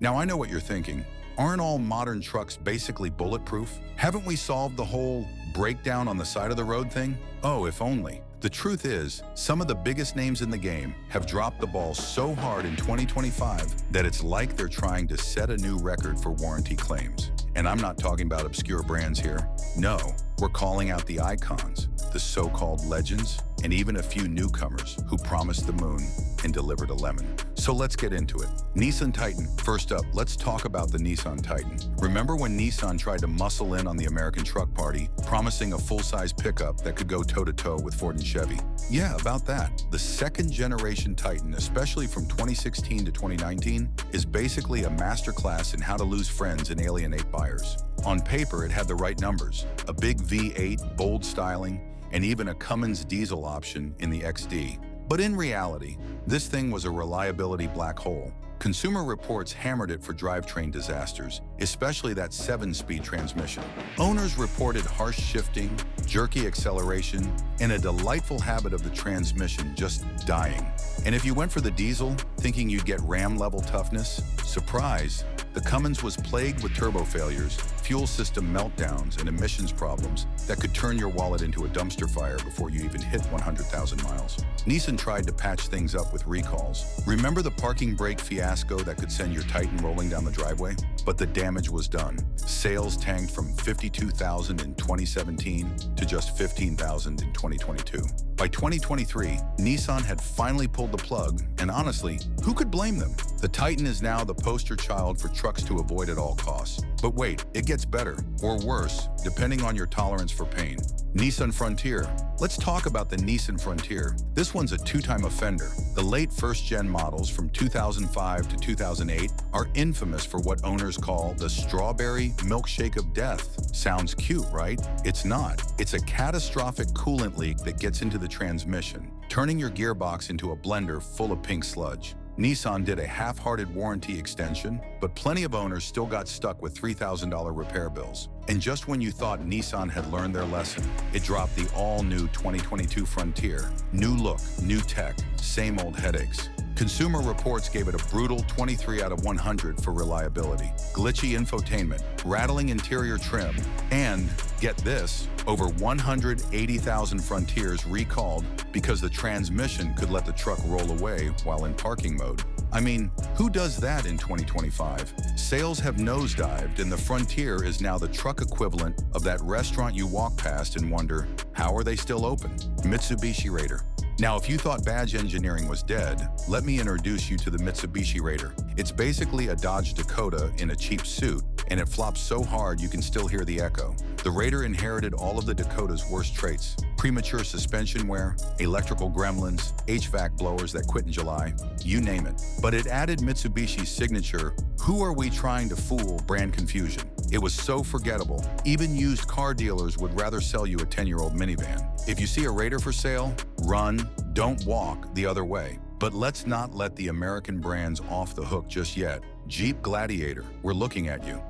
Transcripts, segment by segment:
Now I know what you're thinking. Aren't all modern trucks basically bulletproof? Haven't we solved the whole breakdown on the side of the road thing? Oh, if only. The truth is, some of the biggest names in the game have dropped the ball so hard in 2025 that it's like they're trying to set a new record for warranty claims. And I'm not talking about obscure brands here. No, we're calling out the icons, the so-called legends, and even a few newcomers who promised the moon and delivered a lemon. So let's get into it. Nissan Titan. First up, let's talk about the Nissan Titan. Remember when Nissan tried to muscle in on the American truck party, promising a full-size pickup that could go toe-to-toe with Ford and Chevy? Yeah, about that. The second generation Titan, especially from 2016 to 2019, is basically a masterclass in how to lose friends and alienate buyers. On paper, it had the right numbers, a big V8, bold styling, and even a Cummins diesel option in the XD. But in reality, this thing was a reliability black hole. Consumer Reports hammered it for drivetrain disasters, especially that 7-speed transmission. Owners reported harsh shifting, jerky acceleration, and a delightful habit of the transmission just dying. And if you went for the diesel, thinking you'd get Ram-level toughness, surprise! The Cummins was plagued with turbo failures, fuel system meltdowns, and emissions problems that could turn your wallet into a dumpster fire before you even hit 100,000 miles. Nissan tried to patch things up with recalls. Remember the parking brake fiasco that could send your Titan rolling down the driveway? But the damage was done. Sales tanked from 52,000 in 2017 to just 15,000 in 2022. By 2023, Nissan had finally pulled the plug, and honestly, who could blame them? The Titan is now the poster child for trucks to avoid at all costs. But wait, it gets better, or worse, depending on your tolerance for pain. Nissan Frontier. Let's talk about the Nissan Frontier. This one's a two-time offender. The late first-gen models from 2005 to 2008 are infamous for what owners call the strawberry milkshake of death. Sounds cute, right? It's not. It's a catastrophic coolant leak that gets into the transmission, turning your gearbox into a blender full of pink sludge. Nissan did a half-hearted warranty extension, but plenty of owners still got stuck with $3,000 repair bills. And just when you thought Nissan had learned their lesson, it dropped the all-new 2022 Frontier. New look, new tech, same old headaches. Consumer Reports gave it a brutal 23 out of 100 for reliability. Glitchy infotainment, rattling interior trim, and, get this, over 180,000 Frontiers recalled because the transmission could let the truck roll away while in parking mode. I mean, who does that in 2025? Sales have nosedived, and the Frontier is now the truck equivalent of that restaurant you walk past and wonder, how are they still open? Mitsubishi Raider. Now, if you thought badge engineering was dead, let me introduce you to the Mitsubishi Raider. It's basically a Dodge Dakota in a cheap suit, and it flops so hard you can still hear the echo. The Raider inherited all of the Dakota's worst traits: premature suspension wear, electrical gremlins, HVAC blowers that quit in July, you name it. But it added Mitsubishi's signature, "Who are we trying to fool?" brand confusion. It was so forgettable, even used car dealers would rather sell you a 10-year-old minivan. If you see a Raider for sale, run, don't walk the other way. But let's not let the American brands off the hook just yet. Jeep Gladiator, we're looking at you.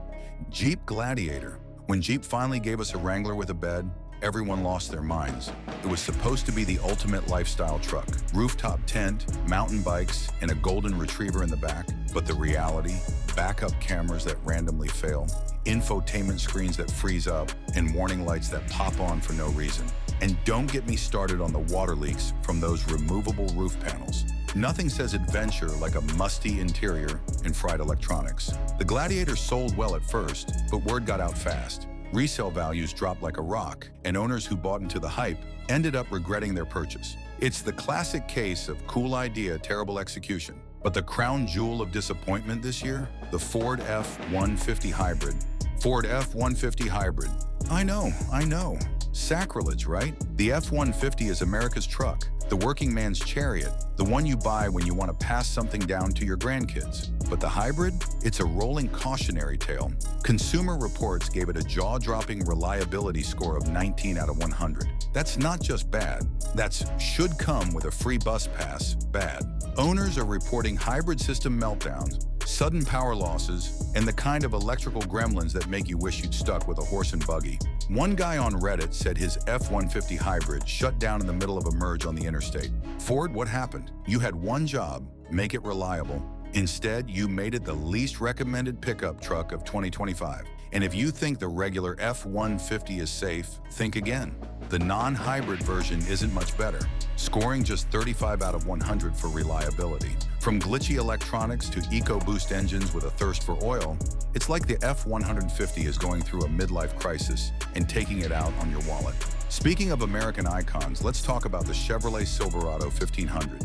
Jeep Gladiator. When Jeep finally gave us a Wrangler with a bed, everyone lost their minds. It was supposed to be the ultimate lifestyle truck. Rooftop tent, mountain bikes, and a golden retriever in the back. But the reality? Backup cameras that randomly fail, infotainment screens that freeze up, and warning lights that pop on for no reason. And don't get me started on the water leaks from those removable roof panels. Nothing says adventure like a musty interior and fried electronics. The Gladiator sold well at first, but word got out fast. Resale values dropped like a rock, and owners who bought into the hype ended up regretting their purchase. It's the classic case of cool idea, terrible execution. But the crown jewel of disappointment this year? The Ford F-150 Hybrid. Ford F-150 Hybrid. I know. Sacrilege, right? The F-150 is America's truck, the working man's chariot, the one you buy when you want to pass something down to your grandkids. But the hybrid? It's a rolling cautionary tale. Consumer Reports gave it a jaw-dropping reliability score of 19 out of 100. That's not just bad. That's should come with a free bus pass bad. Owners are reporting hybrid system meltdowns, sudden power losses, and the kind of electrical gremlins that make you wish you'd stuck with a horse and buggy. One guy on Reddit said his F-150 Hybrid shut down in the middle of a merge on the interstate. Ford, what happened? You had one job, make it reliable, Instead, you made it the least recommended pickup truck of 2025. And if you think the regular F-150 is safe, think again. The non-hybrid version isn't much better, scoring just 35 out of 100 for reliability. From glitchy electronics to EcoBoost engines with a thirst for oil, it's like the F-150 is going through a midlife crisis and taking it out on your wallet. Speaking of American icons, let's talk about the Chevrolet Silverado 1500.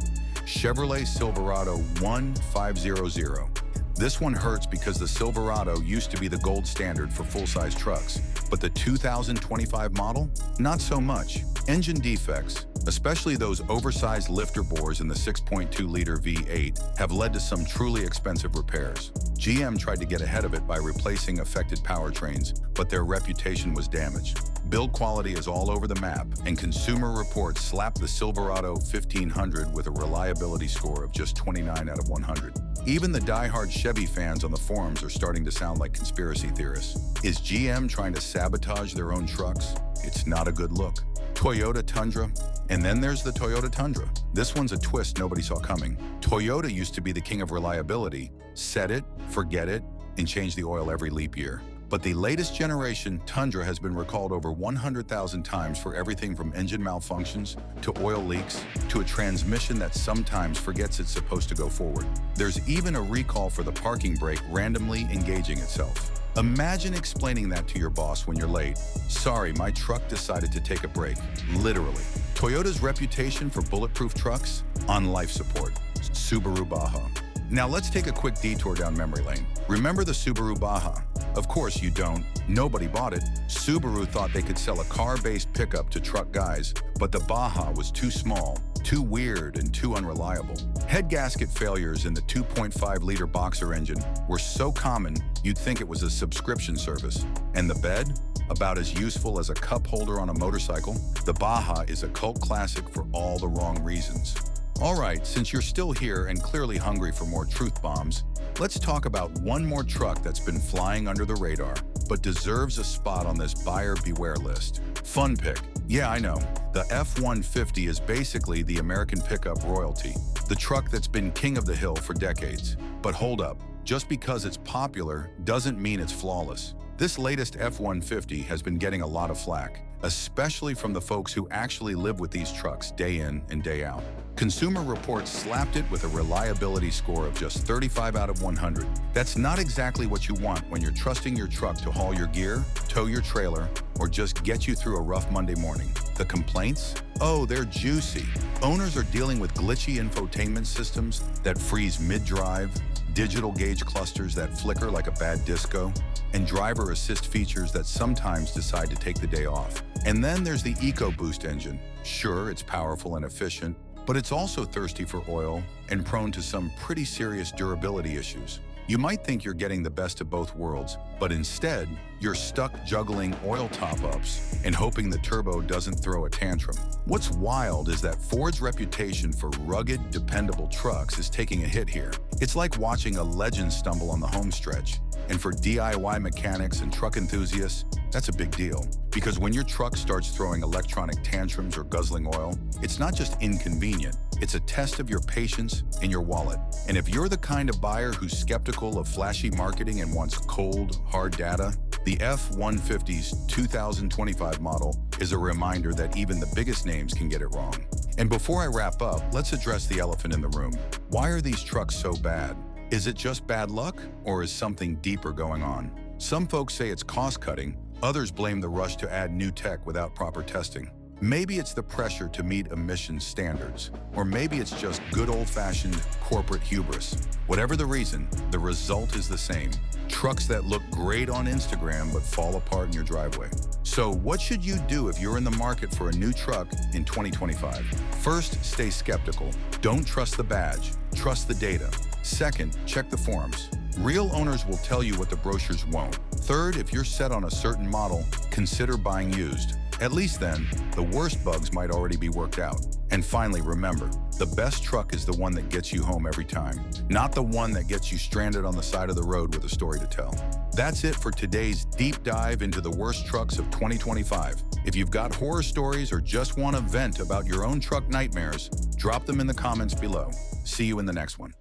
Chevrolet Silverado 1500. This one hurts because the Silverado used to be the gold standard for full-size trucks, but the 2025 model? Not so much. Engine defects, especially those oversized lifter bores in the 6.2-liter V8, have led to some truly expensive repairs. GM tried to get ahead of it by replacing affected powertrains, but their reputation was damaged. Build quality is all over the map, and Consumer Reports slapped the Silverado 1500 with a reliability score of just 29 out of 100. Even the die-hard Chevy fans on the forums are starting to sound like conspiracy theorists. Is GM trying to sabotage their own trucks? It's not a good look. Toyota Tundra, and then there's the Toyota Tundra. This one's a twist nobody saw coming. Toyota used to be the king of reliability. Set it, forget it, and change the oil every leap year. But the latest generation Tundra has been recalled over 100,000 times for everything from engine malfunctions to oil leaks to a transmission that sometimes forgets it's supposed to go forward. There's even a recall for the parking brake randomly engaging itself. Imagine explaining that to your boss when you're late. Sorry, my truck decided to take a break. Literally. Toyota's reputation for bulletproof trucks? On life support. Subaru Baja. Now let's take a quick detour down memory lane. Remember the Subaru Baja? Of course you don't. Nobody bought it. Subaru thought they could sell a car-based pickup to truck guys, but the Baja was too small, too weird, and too unreliable. Head gasket failures in the 2.5-liter boxer engine were so common you'd think it was a subscription service. And the bed? About as useful as a cup holder on a motorcycle, the Baja is a cult classic for all the wrong reasons. All right, since you're still here and clearly hungry for more truth bombs, let's talk about one more truck that's been flying under the radar, but deserves a spot on this buyer beware list. Fun pick. Yeah, I know. The F-150 is basically the American pickup royalty, the truck that's been king of the hill for decades. But hold up, just because it's popular doesn't mean it's flawless. This latest F-150 has been getting a lot of flack, especially from the folks who actually live with these trucks day in and day out. Consumer Reports slapped it with a reliability score of just 35 out of 100. That's not exactly what you want when you're trusting your truck to haul your gear, tow your trailer, or just get you through a rough Monday morning. The complaints? Oh, they're juicy. Owners are dealing with glitchy infotainment systems that freeze mid-drive, digital gauge clusters that flicker like a bad disco, and driver assist features that sometimes decide to take the day off. And then there's the EcoBoost engine. Sure, it's powerful and efficient, but it's also thirsty for oil and prone to some pretty serious durability issues. You might think you're getting the best of both worlds, but instead, you're stuck juggling oil top-ups and hoping the turbo doesn't throw a tantrum. What's wild is that Ford's reputation for rugged, dependable trucks is taking a hit here. It's like watching a legend stumble on the home stretch. And for DIY mechanics and truck enthusiasts, that's a big deal. Because when your truck starts throwing electronic tantrums or guzzling oil, it's not just inconvenient, it's a test of your patience and your wallet. And if you're the kind of buyer who's skeptical of flashy marketing and wants cold, hard data, the F-150's 2025 model is a reminder that even the biggest names can get it wrong. And before I wrap up, let's address the elephant in the room. Why are these trucks so bad? Is it just bad luck, or is something deeper going on? Some folks say it's cost-cutting, others blame the rush to add new tech without proper testing. Maybe it's the pressure to meet emissions standards, or maybe it's just good old-fashioned corporate hubris. Whatever the reason, the result is the same. Trucks that look great on Instagram but fall apart in your driveway. So what should you do if you're in the market for a new truck in 2025? First, stay skeptical. Don't trust the badge, trust the data. Second, check the forums. Real owners will tell you what the brochures won't. Third, if you're set on a certain model, consider buying used. At least then, the worst bugs might already be worked out. And finally, remember, the best truck is the one that gets you home every time, not the one that gets you stranded on the side of the road with a story to tell. That's it for today's deep dive into the worst trucks of 2025. If you've got horror stories or just want to vent about your own truck nightmares, drop them in the comments below. See you in the next one.